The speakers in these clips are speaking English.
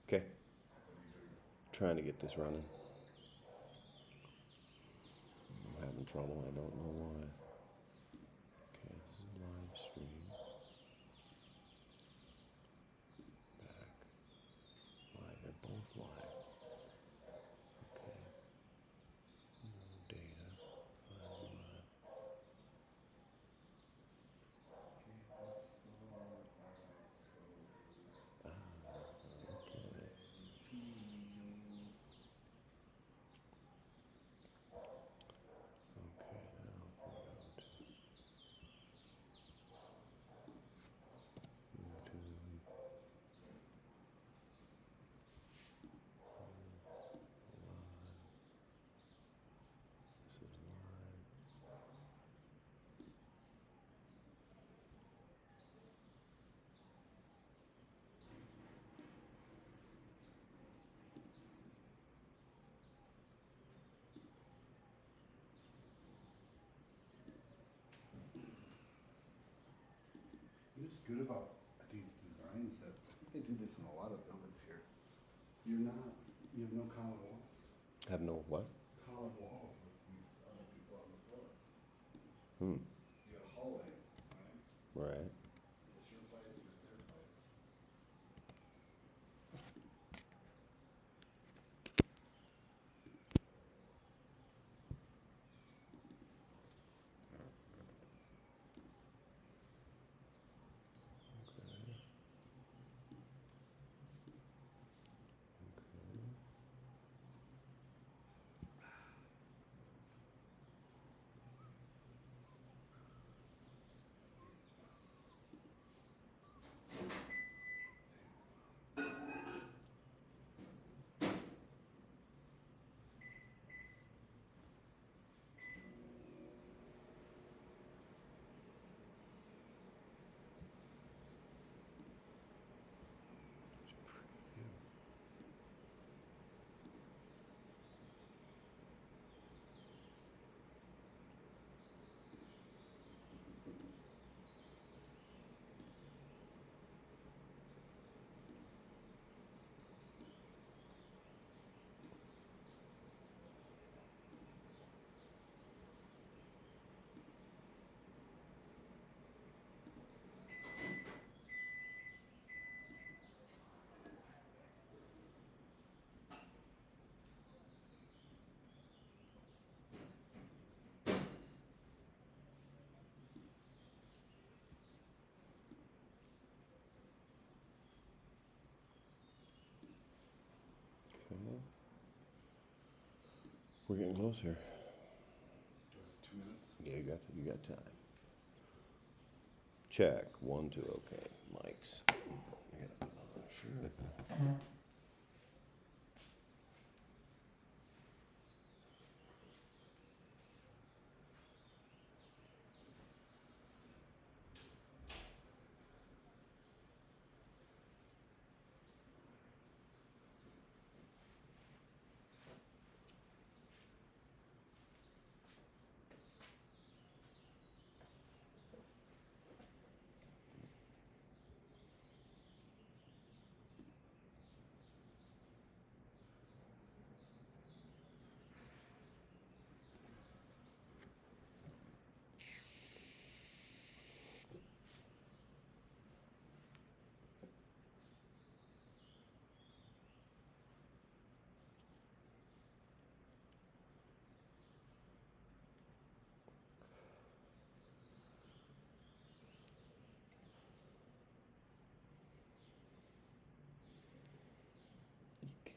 Okay. Trying to get this running. I'm having trouble. I don't know why. Okay, this is live stream. Back. Live. They're both live. Okay. No data. File live. Okay. Okay, now if we go to YouTube, live. This is live. What's good about these designs that I think they do this in a lot of buildings here. You have no common walls. Have no what? Common walls with these other people on the floor. Hmm. You got a hallway, right? Right. It's your place and it's their place. Okay. Okay. Okay. We're getting closer. Do I have 2 minutes? Yeah, you got time. Check. 1, 2. Okay. Mics. I gotta put on a shirt. Eek.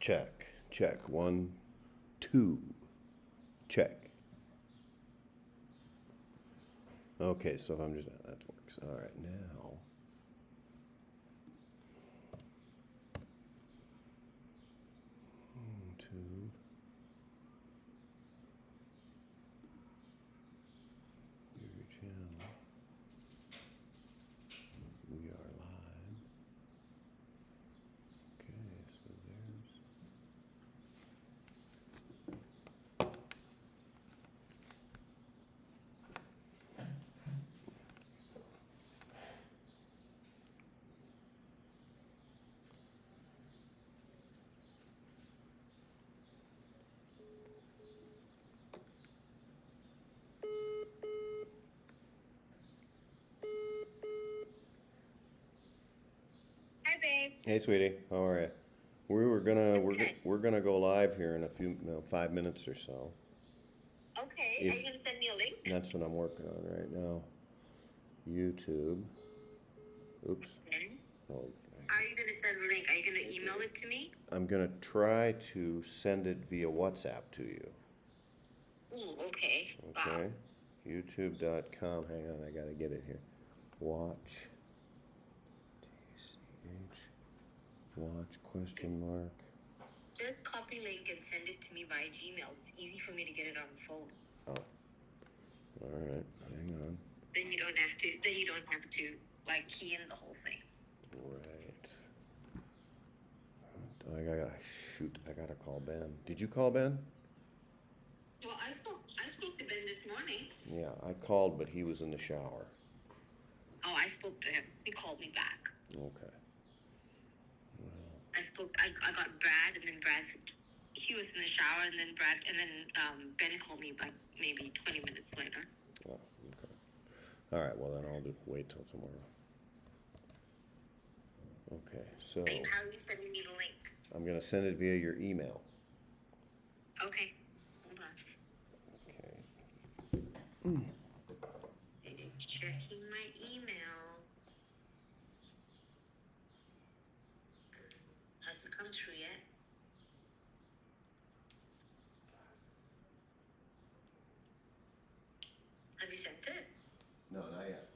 Check. Check. 1, 2. Check. Okay, so if I'm just, that works. All right, now. YouTube. Your channel. We are live. Okay, so there's. Hi, babe. Hey, sweetie, how are you? We're gonna go live here in a few, 5 minutes or so. Okay, If- are you gonna send me a link? That's what I'm working on right now. YouTube. Oops. Okay. Oh, Are you gonna send a link? Are you gonna email it to me? I'm gonna try to send it via WhatsApp to you. Ooh, okay. Wow. Okay. YouTube.com. Hang on, I gotta get it here. Watch. TCH. Watch question mark. Just copy link and send it to me via Gmail. It's easy for me to get it on the phone. Oh. Alright, hang on. Then you don't have to like key in the whole thing. Right. I gotta call Ben. Did you call Ben? Well, I spoke to Ben this morning. Yeah, I called, but he was in the shower. Oh, I spoke to him. He called me back. Okay. Well, I got Brad, and then he was in the shower, and then Ben called me like maybe 20 minutes later. oh, okay. Alright, well then I'll wait till tomorrow. Okay, so How are you sending me the link? I'm gonna send it via your email. Okay, hold on. Okay. Checking my email. Hasn't come through yet. Have you sent it? No, not yet.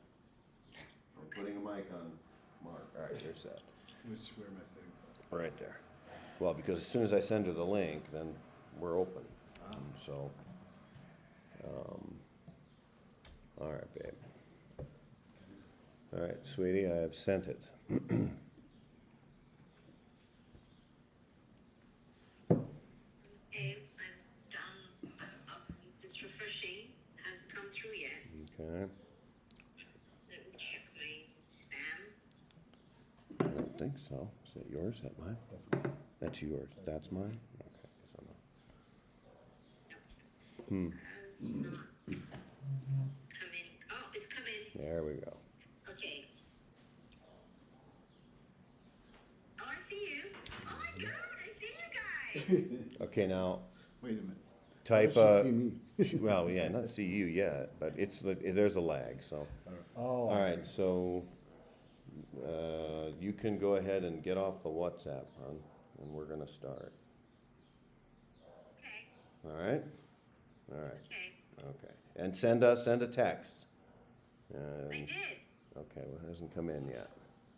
I'm putting a mic on Mark. Alright, there's that. Where am I sitting? Right there. Well, because as soon as I send her the link, then we're open. Ah. So, all right, babe. All right, sweetie, I have sent it. Okay, I'm done. It's refreshing. Hasn't come through yet. Okay. Let me check my spam. I don't think so. Is that yours? Is that mine? That's mine. That's yours. That's mine? Okay. Guess I'm not. Has not come in. Oh, it's come in. There we go. Okay. Oh, I see you. Oh my God, I see you guys. Okay, now Wait a minute. type. How does she see me? Well, yeah, not see you yet, but there's a lag. So, Oh, all I right. see. So, you can go ahead and get off the WhatsApp, hon, and we're gonna start. Okay, All right. All right. okay. Okay. And send a text. I did. Okay. Well, it hasn't come in yet.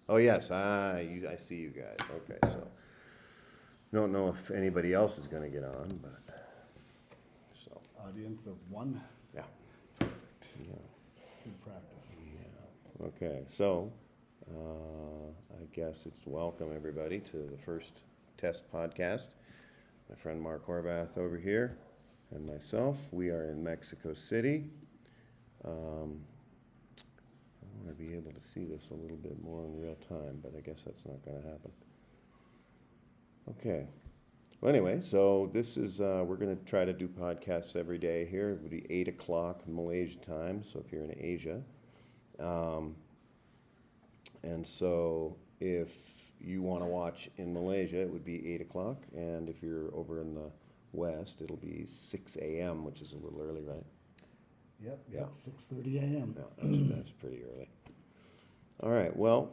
Oh yes. I see you guys. Okay. So, don't know if anybody else is gonna get on, but so Audience of one. yeah. Perfect. Yeah. Good practice. Yeah. Okay, so I guess it's welcome everybody to the first test podcast. My friend Mark Horvath over here and myself. We are in Mexico City. I want to be able to see this a little bit more in real time, but I guess that's not going to happen. Okay. Well, anyway, so this is, we're going to try to do podcasts every day here. It would be 8 o'clock Malaysia time, so if you're in Asia. And so if you want to watch in Malaysia, it would be 8 o'clock. And if you're over in the West, it'll be 6 a.m., which is a little early, right? Yep. Yeah. 6:30 a.m. Yeah, that's pretty early. All right, well,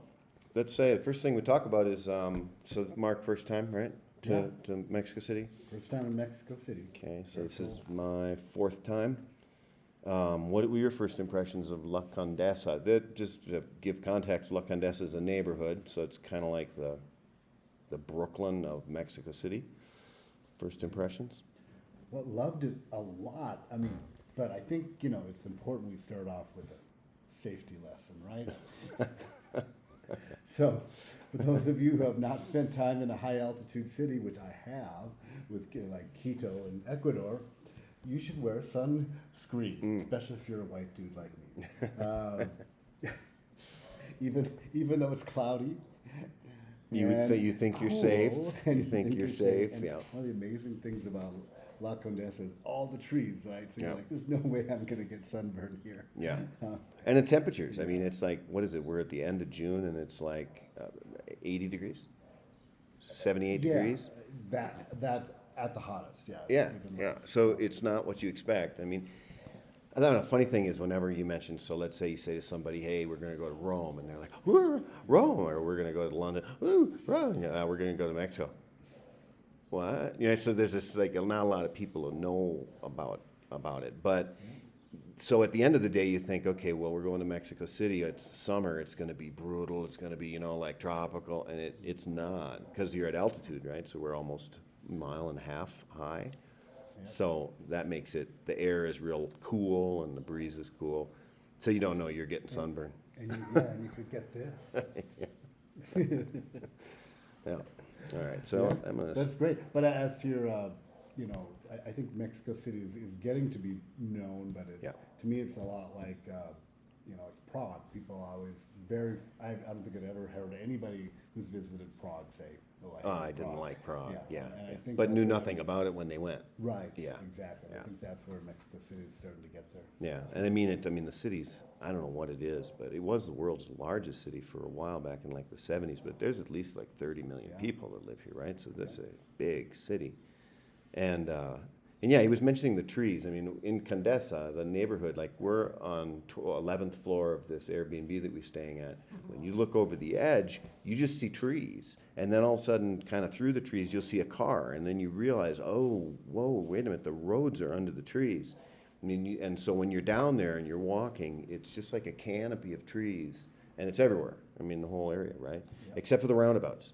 let's say the first thing we talk about is, so it's Mark, first time, right? To Mexico City? First time in Mexico City. Okay, so Very this is cool. my fourth time. What were your first impressions of La Condesa? That, just to give context, La Condesa is a neighborhood, so it's kind of like the Brooklyn of Mexico City. First impressions? Well, loved it a lot. I mean, but I think, it's important we start off with a safety lesson, right? So, for those of you who have not spent time in a high altitude city, which I have, with like Quito in Ecuador, you should wear sunscreen, especially if you're a white dude like me. Even though it's cloudy. You think you're safe. and You think you're safe. And Yeah. one of the amazing things about La Condesa is all the trees, right? So Yeah. you're like, there's no way I'm going to get sunburned here. Yeah. And the temperatures. I mean, it's like, what is it? We're at the end of June and it's like 80 degrees? 78 degrees? That's at the hottest, yeah. Yeah, Even yeah. less. So it's not what you expect. I mean, I don't know. Funny thing is, whenever you mention, so let's say you say to somebody, "Hey, we're going to go to Rome," and they're like, "Rome," or "We're going to go to London," "Ooh, Rome," yeah, "We're going to go to Mexico." What? So there's this like not a lot of people who know about it, but. So at the end of the day, you think, okay, well, we're going to Mexico City. It's summer. It's going to be brutal. It's going to be, like tropical, and it's not because you're at altitude, right? So we're almost a mile and a half high. So that makes it, the air is real cool and the breeze is cool. So you don't know you're getting sunburn. And you could get this. Yeah. All right. So I'm going to. That's great. But as to your, I think Mexico City is getting to be known, but to me it's a lot like, like Prague. People always I don't think I've ever heard anybody who's visited Prague say, I didn't like Prague. Yeah. And I think But that's knew where- nothing about it when they went. Right. Yeah. Exactly. Yeah. I think that's where Mexico City is starting to get there. Yeah, and I mean the city's, I don't know what it is, but it was the world's largest city for a while back in like the 70s, but there's at least like 30 million people that live here, right? So this is a big city. And yeah, he was mentioning the trees. I mean, in Condesa, the neighborhood, like we're on 11th floor of this Airbnb that we're staying at. When you look over the edge, you just see trees. And then all of a sudden, kind of through the trees, you'll see a car. And then you realize, oh, whoa, wait a minute, the roads are under the trees. I mean, and so when you're down there and you're walking, it's just like a canopy of trees. And it's everywhere. I mean, the whole area, right? Except for the roundabouts.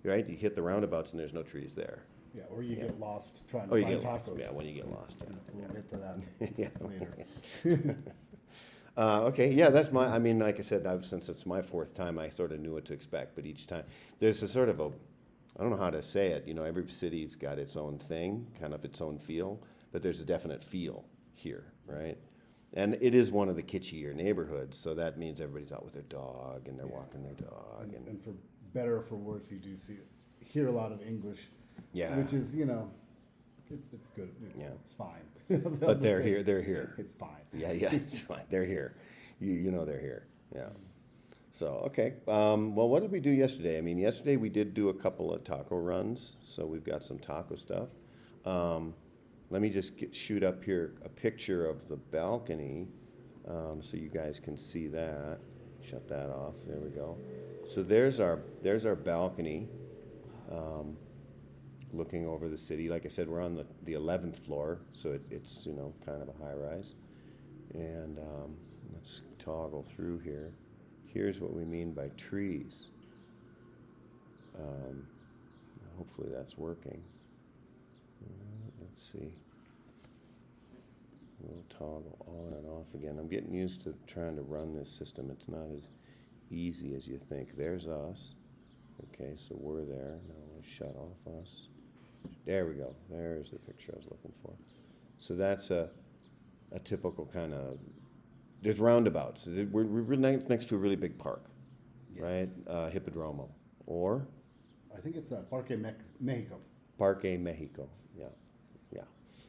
Right? You hit the roundabouts and there's no trees there. Yeah, or you get lost trying Oh, to you find get lost. tacos. Yeah, when you get lost. We'll get to that Yeah. later. Okay, yeah, that's my, I mean, like I said, since it's my fourth time, I sort of knew what to expect, but each time, there's a sort of I don't know how to say it, every city's got its own thing, kind of its own feel, but there's a definite feel here, right? And it is one of the kitschier neighborhoods, so that means everybody's out with their dog, and they're walking their dog, And for better or for worse, you do hear a lot of English. Yeah. Which is, it's good. It's fine. But they're here, It's fine. Yeah, it's fine. They're here. You know they're here. Yeah. So, okay. Well, what did we do yesterday? I mean, yesterday we did do a couple of taco runs, so we've got some taco stuff. Let me just shoot up here a picture of the balcony so you guys can see that. Shut that off. There we go. So there's our balcony. Looking over the city. Like I said, we're on the 11th floor, so it's kind of a high rise. And let's toggle through here. Here's what we mean by trees. Hopefully that's working. Let's see. We'll toggle on and off again. I'm getting used to trying to run this system. It's not as easy as you think. There's us. Okay, so we're there. Now we'll shut off us. There we go. There's the picture I was looking for. So that's a typical kind of, there's roundabouts. We're next to a really big park, right? Hippodromo. Or? I think it's Parque Mexico. Parque Mexico, yeah.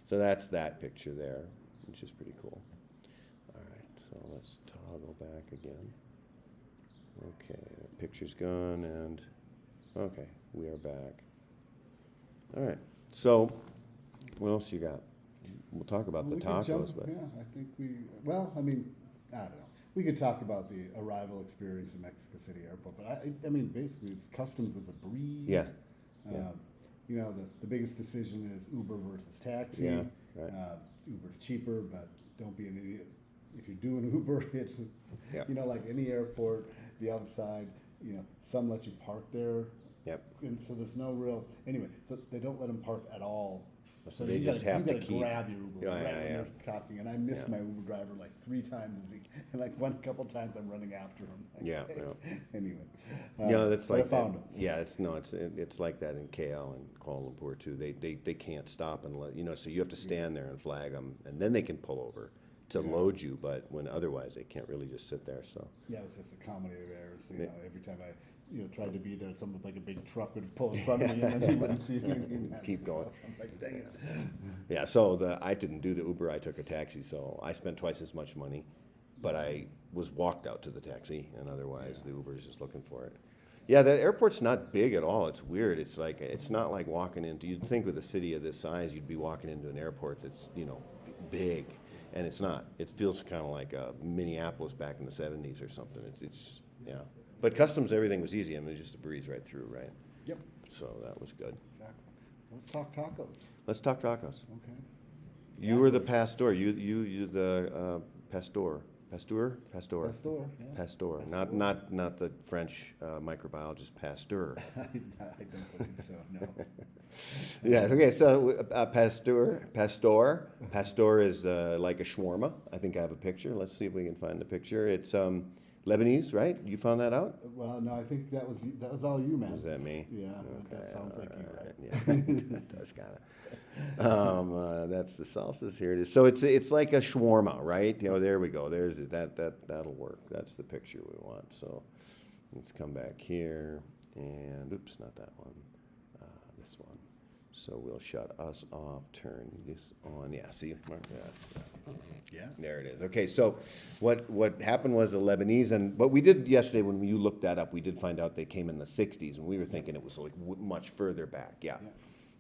So that's that picture there, which is pretty cool. All right, so let's toggle back again. Okay, the picture's gone, and okay, we are back. All right, so what else you got? We'll talk about the tacos, but yeah, I think I don't know. We could talk about the arrival experience in Mexico City Airport, but I mean, basically, customs was a breeze. Yeah. The biggest decision is Uber versus taxi. Yeah, right. Uber's cheaper, but don't be an idiot. If you're doing Uber, it's, Yeah. you know, like any airport, the outside, you know, some let you park there. Yep. And so there's no real, anyway, so they don't let them park at all. So they just have to keep. grab your Uber Yeah, right yeah, when yeah. they're talking. And I miss Yeah. my Uber driver like 3 times a week. And like couple times I'm running after him. Like, Yeah, hey. yeah. Anyway. Yeah, that's but like I found that. him. Yeah, it's like that in KL and Kuala Lumpur too. They can't stop and let you know. So you have to stand there and flag them, and then they can pull over to load you. But when otherwise they can't really just sit there. So Yeah, it was just a comedy of errors. You know, every time I, tried to be there, someone like a big truck would pull in front of me, and then he wouldn't see me. And I'd keep going. I'm like, dang it. yeah, so I didn't do the Uber. I took a taxi, so I spent twice as much money, but I was walked out to the taxi, and otherwise the Uber is just looking for it. Yeah, the airport's not big at all. It's weird. It's not like walking into. You'd think with a city of this size, you'd be walking into an airport that's big, and it's not. It feels kind of like Minneapolis back in the '70s or something. It's yeah. But customs, everything was easy. I mean, just a breeze right through, right? Yep, So that was good. exactly. Let's talk tacos. Let's talk tacos. Okay. You were the pastor. You the pastor. Pasteur. Pastor, yeah. Pasteur. Not the French microbiologist Pasteur. I don't believe so, no. Yeah. Okay. So Pasteur is like a shawarma. I think I have a picture. Let's see if we can find the picture. It's Lebanese, right? You found that out? Well, no, I think that was all you, man. Is that me? Yeah, Okay, that sounds like you, all right? Yeah, that does kind of. That's the salsas. Here it is. So it's like a shawarma, right? There we go. There's that'll work. That's the picture we want. So let's come back here, and oops, not that one. This one. So we'll shut us off. Turn this on. Yeah. See, Mark. That's. Yeah. There it is. Okay, so what happened was the Lebanese, and what we did yesterday when you looked that up, we did find out they came in the 60s, and we were thinking it was like much further back. Yeah.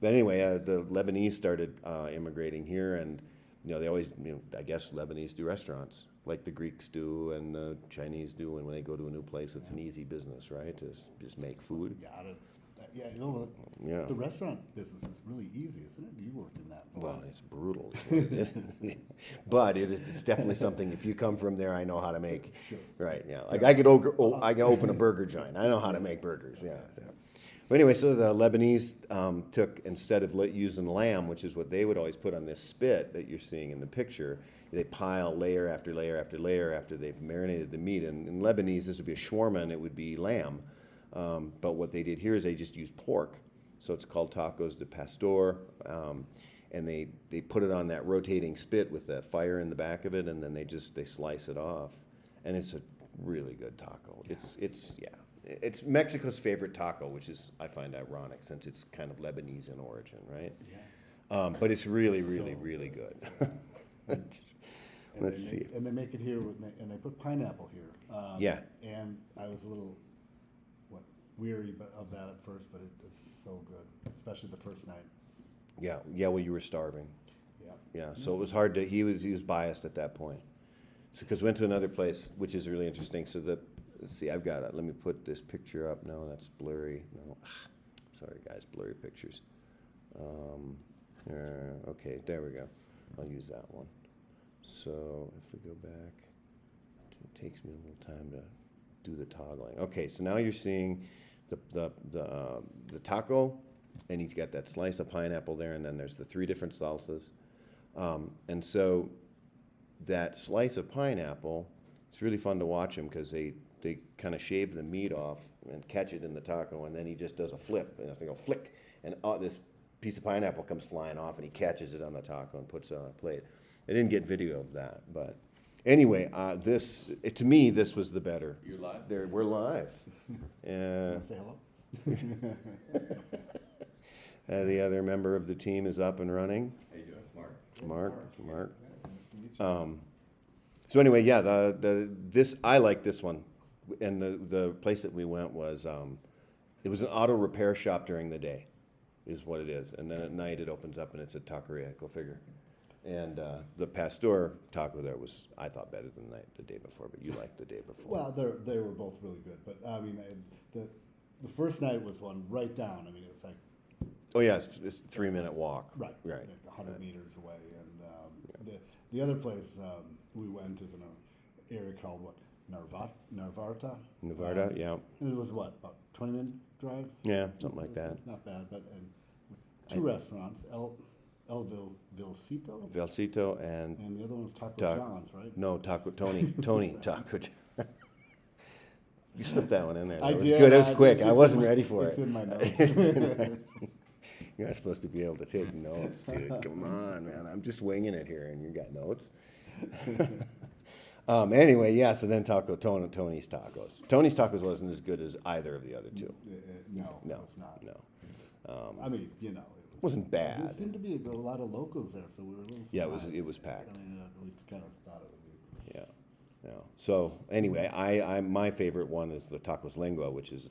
But anyway, the Lebanese started immigrating here, and they always, I guess Lebanese do restaurants like the Greeks do and the Chinese do, and when they go to a new place, it's an easy business, right? To just make food. Yeah. The restaurant business is really easy, isn't it? You worked in that. Well, it's brutal, is what it is. But it's definitely something. If you come from there, I know how to make. Sure. Right? Yeah. Like I can open a burger joint. I know how to make burgers. Yeah. So. Well, anyway, so the Lebanese took, instead of using lamb, which is what they would always put on this spit that you're seeing in the picture, they pile layer after layer after layer after they've marinated the meat. And in Lebanese, this would be a shawarma, and it would be lamb. But what they did here is they just used pork. So it's called tacos de pastor, and they put it on that rotating spit with that fire in the back of it, and then they slice it off, and it's a really good taco. It's Mexico's favorite taco, which is, I find ironic since it's kind of Lebanese in origin, right? Yeah. But it's really, really, really good. Let's see. And they make it here, and they put pineapple here. Yeah. And I was a little weary of that at first, but it is so good, especially the first night. Yeah. Well, you were starving. Yeah. Yeah. So it was hard to. He was biased at that point. So because went to another place, which is really interesting. So let's see. I've got it. Let me put this picture up. No, that's blurry. No. Sorry, guys. Blurry pictures. Okay. There we go. I'll use that one. So if we go back, it takes me a little time to do the toggling. Okay. So now you're seeing the taco, and he's got that slice of pineapple there, and then there's the 3 different salsas. And so that slice of pineapple, it's really fun to watch him because they kind of shave the meat off and catch it in the taco, and then he just does a flip, and they go flick, and this piece of pineapple comes flying off, and he catches it on the taco and puts it on a plate. I didn't get video of that, but anyway, to me, this was the better. You live? We're live. Say hello. The other member of the team is up and running. How you doing? Mark. So anyway, yeah, I like this one, and the place that we went was it was an auto repair shop during the day, is what it is, and then at night it opens up and it's a taqueria. Go figure. And the pastor taco there was, I thought, better than the day before, but you liked the day before. Well, they were both really good, but I mean, the first night was one right down. I mean, it was like. Oh yeah, it's a 3-minute walk. Right. Right. Like 100 meters away, and the other place we went is in an area called what? Narvata. Nevada, yeah, And it was what, about 20-minute drive? yeah, something like that. It's not bad, but and two restaurants, El Vilcito, Valsito and and the other one was Taco Taco- John's, right? no Taco Tony Taco. You slipped that one in there. I That was did, good. It was I- quick. it's I in wasn't my- ready for It's it. in my notes. You're not supposed to be able to take notes, dude. Come on, man. I'm just winging it here, and you got notes. Anyway, yeah. So then Tony's Tacos. Tony's Tacos wasn't as good as either of the other two. No, No, it's not. no. I mean, you know, Wasn't there bad. seemed to be a lot of locals there, so we were a little Yeah, surprised. it was packed. I mean, we kind of thought it would be. Yeah, yeah. So anyway, I my favorite one is the tacos lengua, which is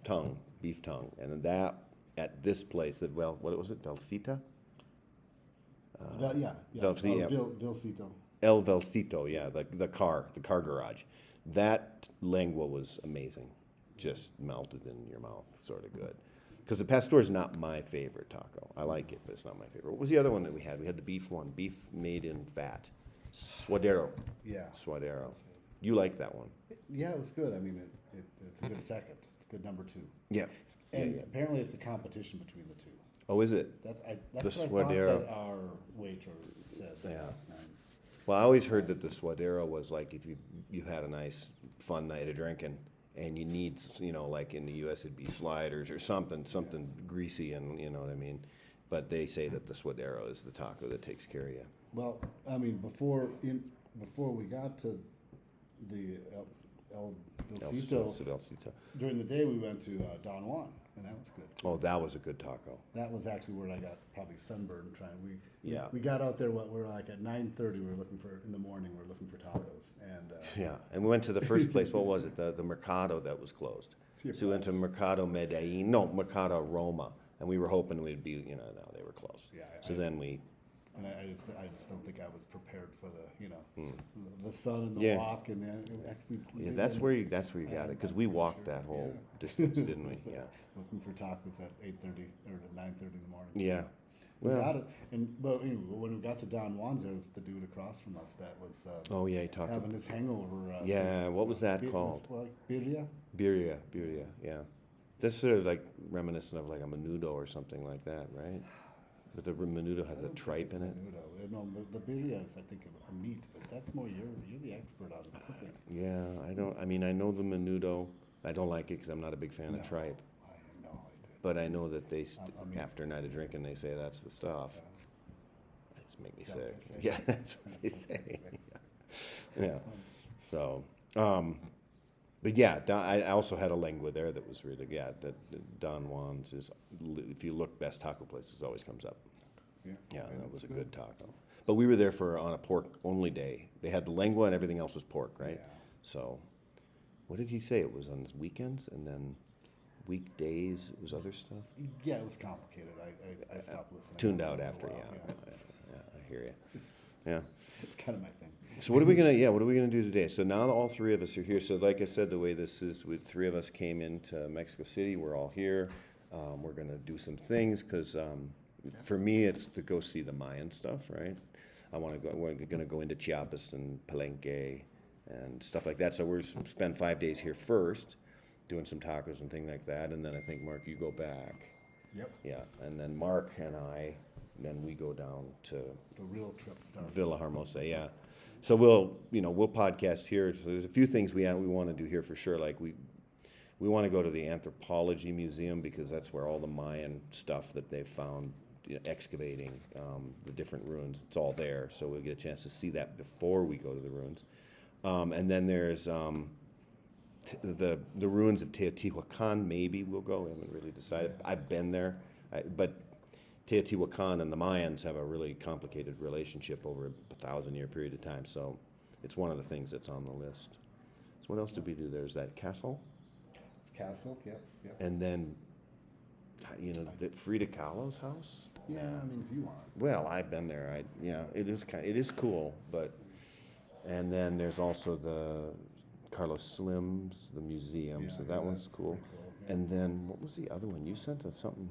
tongue, beef tongue, and that at this place, well, what was it, Velcita? Yeah. Vilcito. Vilcito. El Velcito, yeah, the car garage. That lengua was amazing, just melted in your mouth, sort of good. Because the pastor is not my favorite taco. I like it, but it's not my favorite. What was the other one that we had? We had the beef one, beef made in fat, suadero. Yeah. Suadero. You like that one? Yeah, it was good. I mean, it's a good second. It's a good number two. Yeah. And yeah. apparently, it's a competition between the two. Oh, is it? That's The what I Suadero. thought that our waiter said Yeah. last night. Well, I always heard that the suadero was like if you had a nice fun night of drinking and you need, like in the U.S. it'd be sliders or something greasy, and you know what I mean. But they say that the suadero is the taco that takes care of you. Well, I mean, before we got to the El Vilcito, Velcito. during the day we went to Don Juan, and that was good. Oh, that was a good taco. That was actually where I got probably sunburned trying. Yeah. We got out there. We were like at 9:30. We were looking for in the morning. We were looking for tacos, and Yeah, and we went to the first place. What was it? The Mercado that was closed. So we went to Mercado Medellin. No, Mercado Roma, and we were hoping we'd be. No, they were closed. Yeah, So then we. and I just don't think I was prepared for the sun and the Hmm. Yeah. walk, and then actually. Yeah, that's where you got it, because we walked that whole distance, didn't we? Yeah. Looking for tacos at 8:30 or 9:30 in the morning. Yeah. We got Well. it, but anyway, when we got to Don Juan's, there was the dude across from us that was Oh yeah, he talked. having his hangover. Yeah, what was that called? Well, birria. Birria. Yeah. That's sort of like reminiscent of like a menudo or something like that, right? But the menudo has a tripe in it. Menudo. No, but the birria is, I think, a meat, but that's more you're the expert on cooking. Yeah, I don't. I mean, I know the menudo. I don't like it because I'm not a big fan No. of tripe. I know I did. But I know that I mean- after a night of drinking, they say that's the stuff. It just make me Is that what sick. they say? Yeah, that's what they say. Yeah. So, but yeah, I also had a lengua there that was really that Don Juan's is. If you look, best taco places always comes up. Yeah, that was a good taco. But we were there on a pork only day. They had the lengua and everything else was pork, right? Yeah. So, what did he say? It was on his weekends and then weekdays. It was other stuff. Yeah, it was complicated. I stopped listening. Tuned out for a after, while, yeah. I hear you. Yeah. It's kind of my thing. So what are we gonna do today? So now all three of us are here. So like I said, the way this is, with three of us came into Mexico City. We're all here. We're gonna do some things because for me it's to go see the Mayan stuff, right? We're gonna go into Chiapas and Palenque and stuff like that. So we're spend 5 days here first, doing some tacos and things like that, and then I think Mark, you go back. Yep. Yeah, and then Mark and I, then we go down to The real trip starts. Villa Hermosa, yeah. So we'll podcast here. So there's a few things we want to do here for sure. Like we want to go to the Anthropology Museum because that's where all the Mayan stuff that they've found, excavating the different ruins. It's all there. So we'll get a chance to see that before we go to the ruins. And then there's the ruins of Teotihuacan. Maybe we'll go. We haven't really decided. I've been there, but Teotihuacan and the Mayans have a really complicated relationship over a 1,000-year period of time. So it's one of the things that's on the list. So what else did we do? There's that castle, It's Castle. Yep. and then the Frida Kahlo's house. Yeah, I mean, if you want. Well, I've been there. It is cool, but and then there's also the Carlos Slim's, the museum. Yeah, so yeah, that one's that's cool. pretty cool, yeah. And then what was the other one? You sent us something.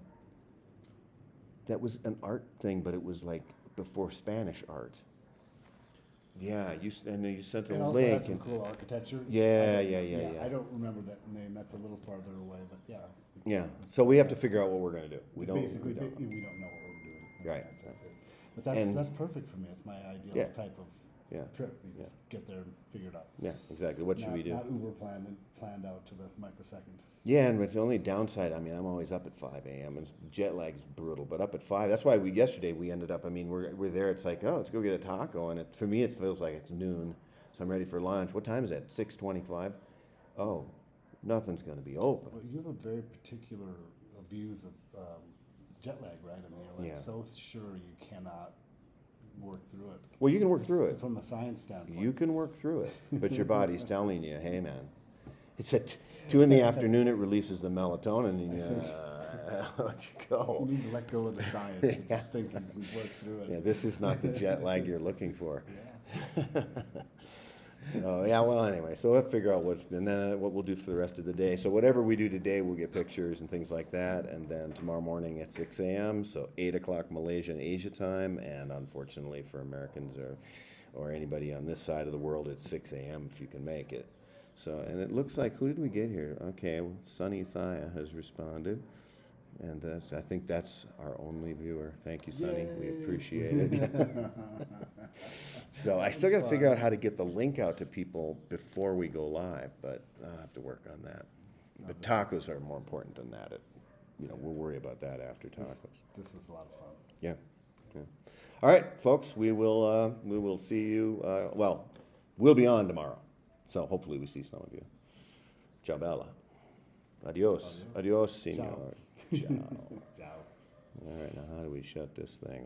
That was an art thing, but it was like before Spanish art. Yeah, and then you sent a And also link. has some And, cool architecture. Yeah, I don't- yeah. I don't remember that name. That's a little farther away, but yeah. yeah, so we have to figure out what we're going to do. We don't. Basically, we don't. we don't know what we're doing. Right. That's it. But that's And- that's perfect for me. It's my ideal Yeah. type of Yeah, trip. You just get there and figure it out. yeah, exactly. What should not, we do? Not Uber planned out to the microsecond. Yeah, and the only downside, I mean, I'm always up at 5 a.m. and jet lag's brutal, but up at 5, that's why yesterday we ended up, I mean, we're there, it's like, oh, let's go get a taco, and for me, it feels like it's noon, so I'm ready for lunch. What time is it? 6:25? Oh, nothing's going to be open. Well, you have a very particular views of jet lag, right? I mean, you're like Yeah. so sure you cannot work through it Well, you can work through it. from the science standpoint. You can work through it, but your body's telling you, hey, man, it's at 2 in the afternoon, it releases the melatonin, and let you You go. need to let go of the science and just think you can work through it. Yeah, this is not the jet lag you're looking for. Yeah. So yeah, well, anyway, so we'll figure out and then what we'll do for the rest of the day. So whatever we do today, we'll get pictures and things like that, and then tomorrow morning at 6 a.m. So 8 o'clock Malaysia and Asia time, and unfortunately for Americans or anybody on this side of the world, it's 6 a.m. if you can make it. So, and it looks like, who did we get here? Okay, well, Sunny Thaya has responded, and I think that's our only viewer. Thank you, Sunny. We Yay. appreciate it. So I still got to figure out how to get the link out to people before we go live, but I'll have to work on that. But tacos are more important than that. We'll worry about that after tacos. This was a lot of fun. Yeah. Yeah. All right, folks. We will see you. Well, we'll be on tomorrow, so hopefully we see some of you. Ciao, bella. Adios. Adios, senor. Ciao. Ciao. All right. Now, how do we shut this thing